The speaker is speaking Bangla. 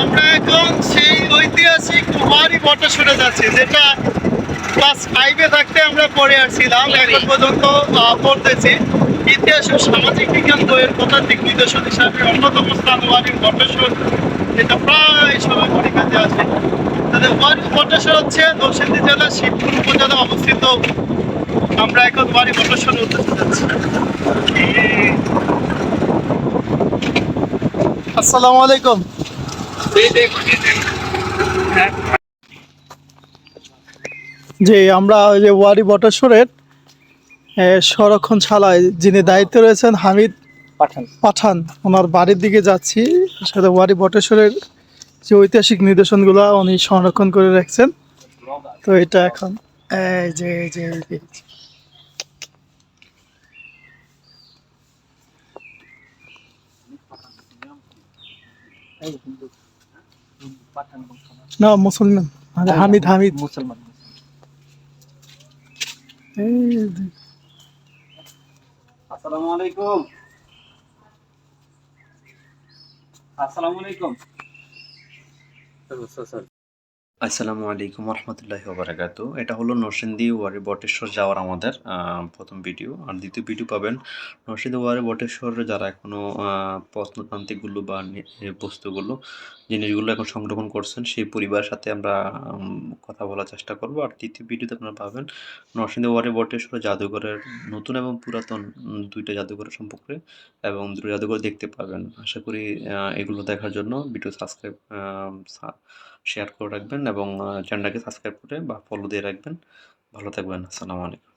আমরা এখন সেই ঐতিহাসিক ওয়ারী বটেশ্বরে যাচ্ছি, যেটা ক্লাস 5-এ থাকতে আমরা পড়ে আসছিলাম, এখন পর্যন্ত পড়তেছি। ইতিহাস ও সামাজিক বিজ্ঞান বইয়ের প্রধান দিক নির্দেশন হিসাবে অন্যতম স্থান ওয়ারী বটেশ্বর, এটা প্রায় সবাই পরীক্ষাতে আসে। তাদের ওয়ারী বটেশ্বর হচ্ছে নরসিংদী জেলার শিবপুর উপজেলা অবস্থিত। আমরা এখন ওয়ারী বটেশ্বরের উদ্দেশ্যে যাচ্ছি। আসসালামু আলাইকুম। জি, আমরা ওই যে ওয়ারী বটেশ্বরের সংরক্ষণশালায় যিনি দায়িত্বে রয়েছেন হামিদ পাঠান, ওনার বাড়ির দিকে যাচ্ছি। আসলে ওয়ারী বটেশ্বরের যে ঐতিহাসিক নিদর্শনগুলো উনি সংরক্ষণ করে রাখছেন। তো এটা এখন এই যে এই যে এই যে না মুসলমান, হামিদ হামিদ মুসলমান। আসসালামু আলাইকুম। আসসালামু আলাইকুম। আসসালামু আলাইকুম রহমতুল্লাহি ওবারাকাতু। এটা হলো নরসিংদী ওয়ারী বটেশ্বর যাওয়ার আমাদের প্রথম ভিডিও। আর দ্বিতীয় ভিডিও পাবেন নরসিংদী ওয়ারী বটেশ্বর যারা এখনও প্রত্নতান্ত্রিকগুলো বা বস্তুগুলো জিনিসগুলো এখন সংরক্ষণ করছেন সেই পরিবারের সাথে আমরা কথা বলার চেষ্টা করব। আর তৃতীয় ভিডিওতে আপনারা পাবেন নরসিংদী ওয়ারী বটেশ্বর জাদুঘরের নতুন এবং পুরাতন দুইটা জাদুঘরের সম্পর্কে, এবং দুটো জাদুঘর দেখতে পাবেন। আশা করি এগুলো দেখার জন্য ভিডিও সাবস্ক্রাইব শেয়ার করে রাখবেন এবং চ্যানেলটাকে সাবস্ক্রাইব করে বা ফলো দিয়ে রাখবেন। ভালো থাকবেন। আসসালামু আলাইকুম।